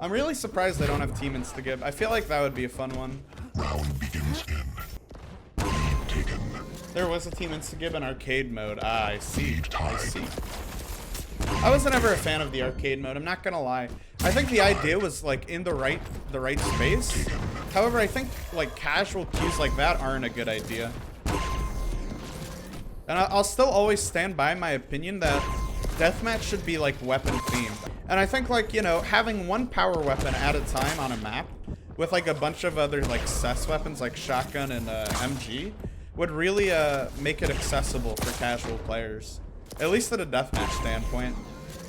I'm really surprised they don't have Team Instagib. I feel like that would be a fun one. Round begins in. Lead taken. There was a Team Instagib in arcade mode. Ah, I see. Lead I tied. see. I wasn't ever a fan of the arcade mode. I'm not gonna lie. I think the idea was like in the right space. However, I think like casual queues like that aren't a good idea. And I'll still always stand by my opinion that deathmatch should be like weapon themed. And I think like, you know, having one power weapon at a time on a map with like a bunch of other like cess weapons like shotgun and MG would really make it accessible for casual players. At least at a deathmatch standpoint.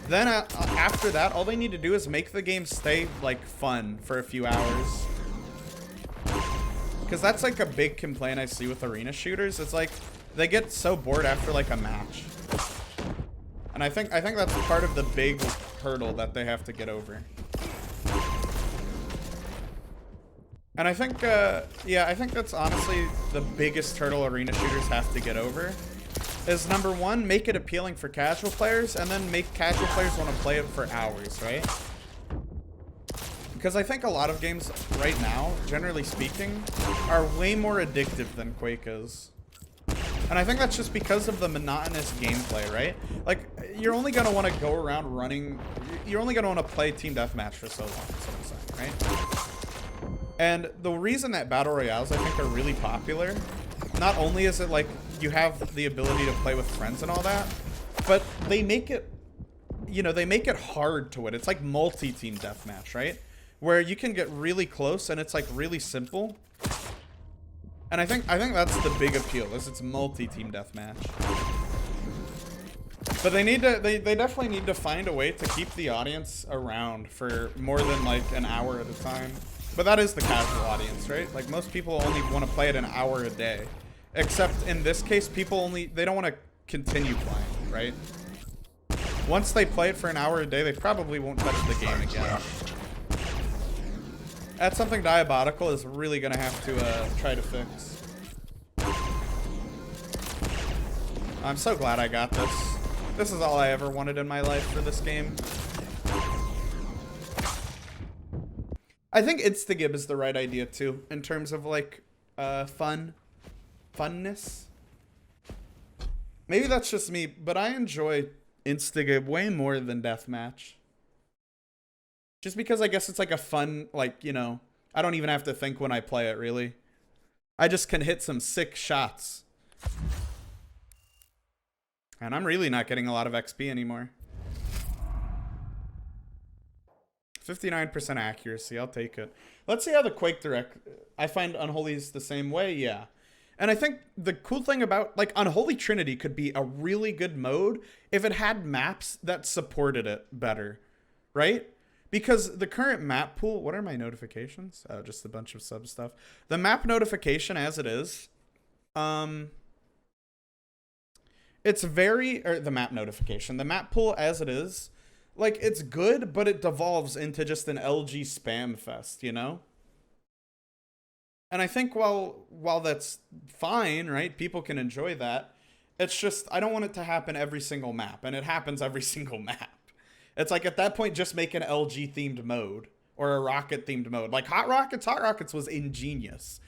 Then after that, all they need to do is make the game stay like fun for a few hours. Because that's like a big complaint I see with arena shooters. It's like they get so bored after like a match. And I think that's part of the big hurdle that they have to get over. And I think, yeah, I think that's honestly the biggest hurdle arena shooters have to get over. Is number one, make it appealing for casual players, and then make casual players want to play it for hours, right? Because I think a lot of games right now, generally speaking, are way more addictive than Quake is. And I think that's just because of the monotonous gameplay, right? Like, you're only going to want to go around running, you're only going to want to play Team Deathmatch for so long, is what I'm saying, right? And the reason that Battle Royales, I think, are really popular, not only is it like you have the ability to play with friends and all that, but they make it, you know, they make it hard to win. It's like multi-team deathmatch, right? Where you can get really close and it's like really simple. And I think that's the big appeal, is it's multi-team deathmatch. But they need to, they definitely need to find a way to keep the audience around for more than like an hour at a time. But that is the casual audience, right? Like most people only want to play it an hour a day. Except in this case, people they don't want to continue playing, right? Once they play it for an hour a day, they probably won't touch the game again. That's something Diabolical is really going to have to try to fix. I'm so glad I got this. This is all I ever wanted in my life for this game. I think Instagib is the right idea too, in terms of like funness. Maybe that's just me, but I enjoy Instagib way more than Deathmatch. Just because I guess it's like a fun, like, you know, I don't even have to think when I play it, really. I just can hit some sick shots. And I'm really not getting a lot of XP anymore. 59% accuracy, I'll take it. Let's see how the Quake Direct, I find Unholy's the same way, yeah. And I think the cool thing about, like, Unholy Trinity could be a really good mode if it had maps that supported it better, right? Because the current map pool, what are my notifications? Oh, just a bunch of sub stuff. The map notification as it is, it's very, or the map notification, the map pool as it is, like, it's good, but it devolves into just an LG spam fest, you know? And I think while that's fine, right? People can enjoy that. It's just, I don't want it to happen every single map, and it happens every single map. It's like, at that point, just make an LG themed mode or a rocket themed mode. Like Hot Rockets was ingenious.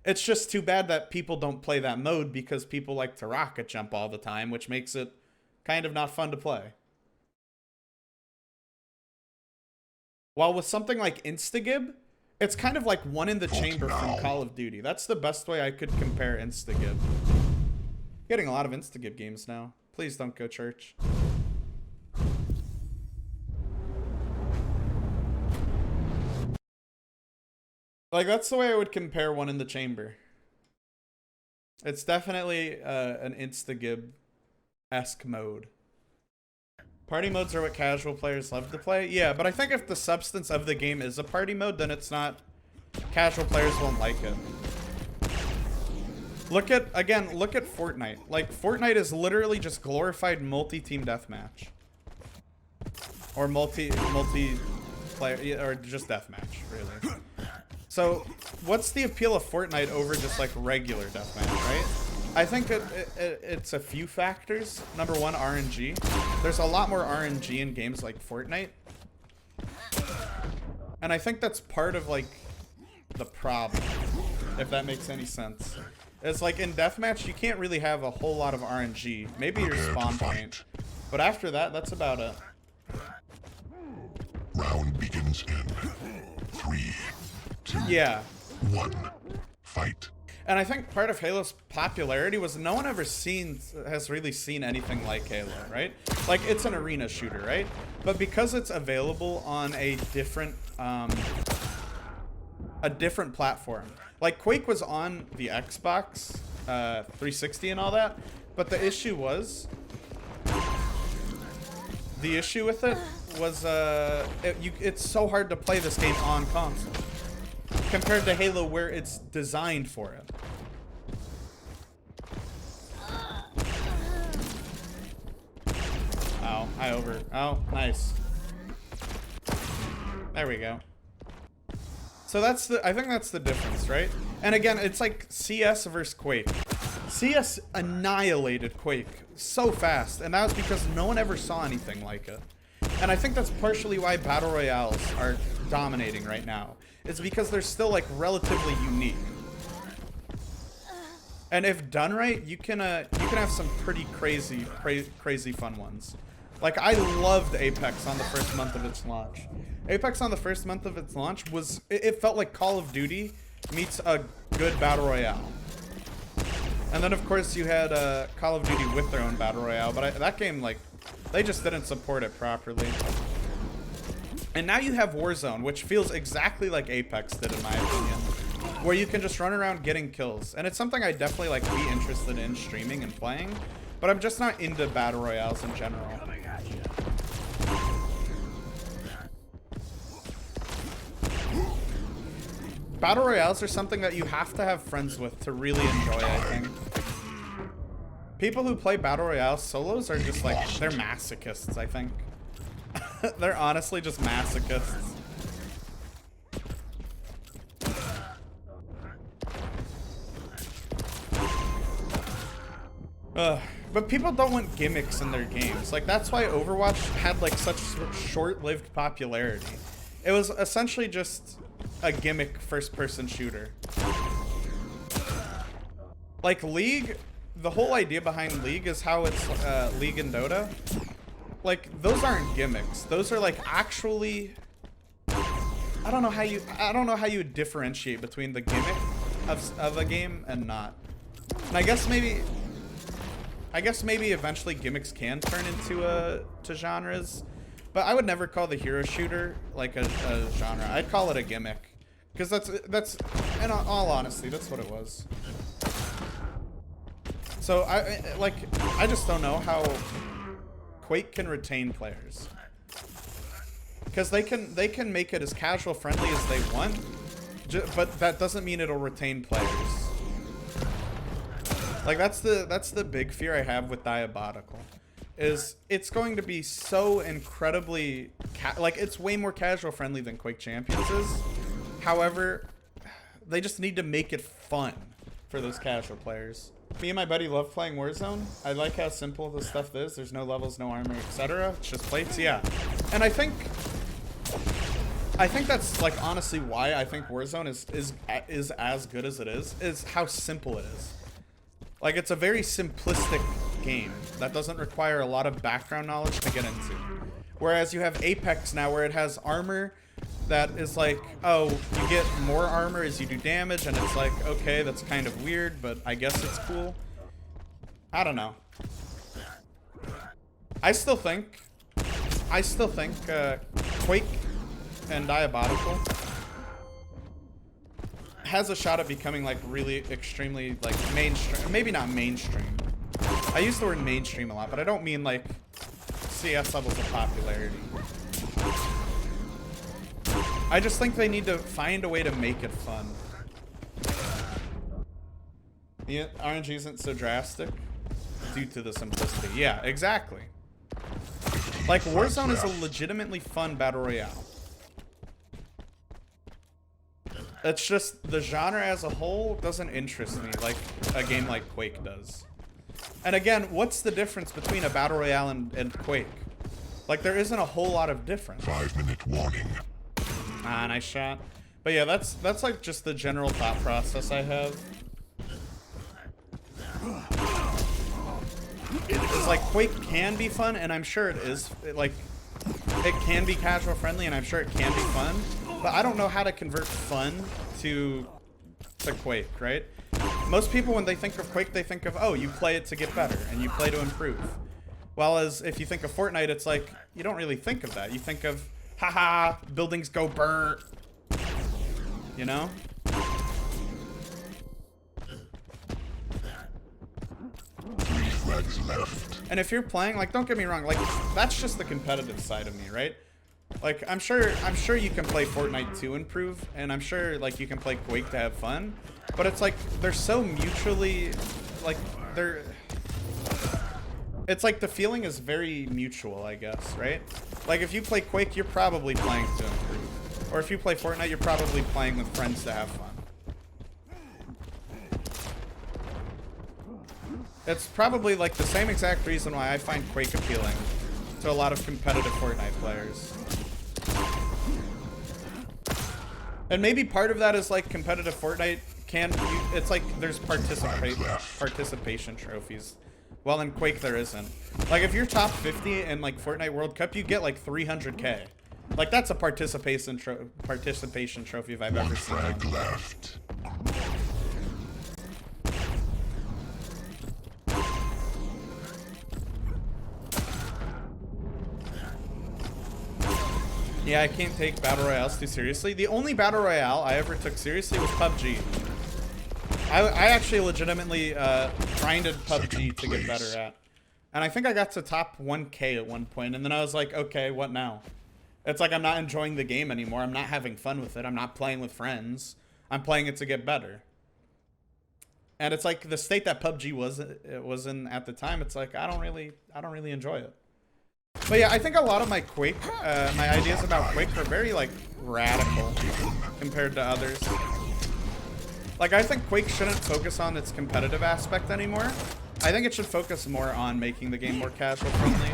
It's just too bad that people don't play that mode because people like to rocket jump all the time, which makes it kind of not fun to play. While with something like Instagib, it's kind of like one in the chamber from Call of Duty. That's the best way I could compare Instagib. Getting a lot of Instagib games now. Please don't go church. Like, that's the way I would compare one in the chamber. It's definitely an Instagib-esque mode. Party modes are what casual players love to play. Yeah, but I think if the substance of the game is a party mode, then it's not... Casual players won't like it. Look at Fortnite. Like, Fortnite is literally just glorified multi-team deathmatch. Or multi-player, or just deathmatch, really. So, what's the appeal of Fortnite over just like regular deathmatch, right? I think it's a few factors. Number one, RNG. There's a lot more RNG in games like Fortnite. And I think that's part of, like, the problem, if that makes any sense. It's like in deathmatch, you can't really have a whole lot of RNG. Maybe your spawn point. But after that, that's about it. Round begins in 3, 2, Yeah. 1. Fight. And I think part of Halo's popularity was no one ever has really seen anything like Halo, right? Like, it's an arena shooter, right? But because it's available on a different platform. Like, Quake was on the Xbox 360 and all that, but the issue with it was it's so hard to play this game on console compared to Halo, where it's designed for it. Oh, nice. There we go. So I think that's the difference, right? And again, it's like CS versus Quake. CS annihilated Quake so fast, and that was because no one ever saw anything like it. And I think that's partially why Battle Royales are dominating right now. It's because they're still, like, relatively unique. And if done right, you can have some pretty crazy fun ones. Like, I loved Apex on the first month of its launch. Apex on the first month of its launch it felt like Call of Duty meets a good Battle Royale. And then, of course, you had Call of Duty with their own Battle Royale, but that game, like, they just didn't support it properly. And now you have Warzone, which feels exactly like Apex did, in my opinion, where you can just run around getting kills. And it's something I definitely, like, be interested in streaming and playing, but I'm just not into Battle Royales in general. Battle Royales are something that you have to have friends with to really enjoy, I think. People who play Battle Royale solos are just like, they're masochists, I think. They're honestly just masochists. But people don't want gimmicks in their games. Like, that's why Overwatch had, like, such short-lived popularity. It was essentially just a gimmick first-person shooter. Like, League, the whole idea behind League is how it's League and Dota. Like, those aren't gimmicks. Those are, like, actually, I don't know how you differentiate between the gimmick of a game and not. And I guess maybe eventually gimmicks can turn into genres, but I would never call the hero shooter like a genre. I'd call it a gimmick, because that's in all honesty, that's what it was. So I just don't know how Quake can retain players, because they can make it as casual friendly as they want, but that doesn't mean it'll retain players. Like, that's the big fear I have with Diabolical, is it's going to be so incredibly it's way more casual friendly than Quake Champions is. However, they just need to make it fun for those casual players. Me and my buddy love playing Warzone. I like how simple the stuff is. There's no levels, no armor, etc. It's just plates, yeah. And I think that's, like, honestly why I think Warzone is as good as it is how simple it is. Like, it's a very simplistic game that doesn't require a lot of background knowledge to get into. Whereas you have Apex now, where it has armor that is like, oh, you get more armor as you do damage, and it's like, okay, that's kind of weird, but I guess it's cool. I don't know. I still think Quake and Diabolical has a shot at becoming, like, really extremely, like, mainstream. Maybe not mainstream. I use the word mainstream a lot, but I don't mean, like, CS levels of popularity. I just think they need to find a way to make it fun. The RNG isn't so drastic due to the simplicity. Yeah, exactly. Like, Warzone is a legitimately fun battle royale. It's just the genre as a whole doesn't interest me like a game like Quake does. And again, what's the difference between a battle royale and Quake? Like, there isn't a whole lot of difference. 5-minute warning. Ah, nice shot. But yeah, that's like just the general thought process I have. It's like Quake can be fun, and I'm sure it is. It can be casual friendly, and I'm sure it can be fun. But I don't know how to convert fun to Quake, right? Most people, when they think of Quake, they think of, oh, you play it to get better, and you play to improve. While as if you think of Fortnite, it's like, you don't really think of that. You think of, haha, buildings go burnt. You know? Left. And if you're playing, like, don't get me wrong, like, that's just the competitive side of me, right? Like, I'm sure you can play Fortnite to improve, and I'm sure, like, you can play Quake to have fun, but it's like, they're so mutually, like, it's like the feeling is very mutual, I guess, right? Like, if you play Quake, you're probably playing to improve. Or if you play Fortnite, you're probably playing with friends to have fun. It's probably like the same exact reason why I find Quake appealing to a lot of competitive Fortnite players. And maybe part of that is like competitive Fortnite it's like there's participation trophies. While in Quake there isn't. Like if you're top 50 in like Fortnite World Cup, you get like 300K. Like that's a participation trophy if I've ever seen one. Left. Yeah, I can't take Battle Royales too seriously. The only Battle Royale I ever took seriously was PUBG. I actually legitimately grinded PUBG to get better at. And I think I got to top 1K at one point, and then I was like, okay, what now? It's like I'm not enjoying the game anymore. I'm not having fun with it. I'm not playing with friends. I'm playing it to get better. And it's like the state that PUBG was in at the time, it's like I don't really enjoy it. But yeah, I think a lot of my Quake, my ideas about Quake are very, like, radical compared to others. Like, I think Quake shouldn't focus on its competitive aspect anymore. I think it should focus more on making the game more casual friendly.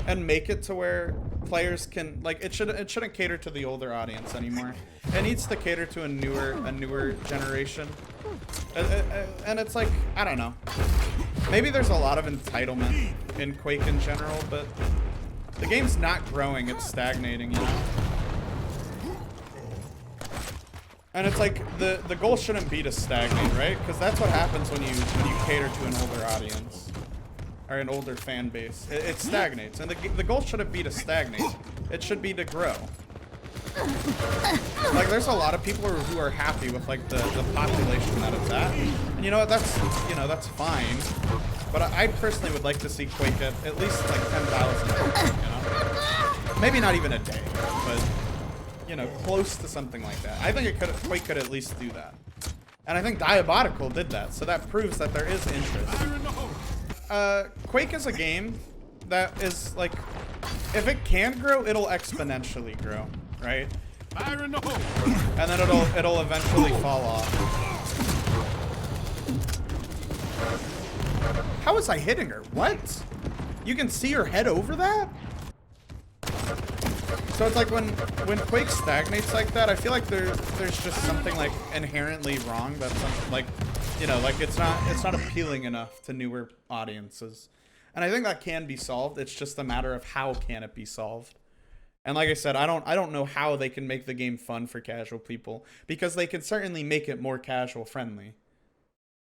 And make it to where players can, like, it shouldn't cater to the older audience anymore. It needs to cater to a newer generation. And it's like, I don't know. Maybe there's a lot of entitlement in Quake in general, but the game's not growing, it's stagnating, you know? And it's like, the goal shouldn't be to stagnate, right? Because that's what happens when you cater to an older audience. Or an older fan base. It stagnates. And the goal shouldn't be to stagnate. It should be to grow. Like, there's a lot of people who are happy with, like, the population that it's at. And you know what, that's fine. But I personally would like to see Quake at least, like, 10,000, you know? Maybe not even a day, but, you know, close to something like that. I think Quake could at least do that. And I think Diabolical did that, so that proves that there is interest. Quake is a game that is, like, if it can grow, it'll exponentially grow. Right? And then it'll eventually fall off. How was I hitting her? What? You can see her head over that? So it's like when Quake stagnates like that, I feel like there's just something like inherently wrong. That's like, you know, like it's not appealing enough to newer audiences. And I think that can be solved. It's just a matter of how can it be solved. And like I said, I don't know how they can make the game fun for casual people, because they can certainly make it more casual friendly.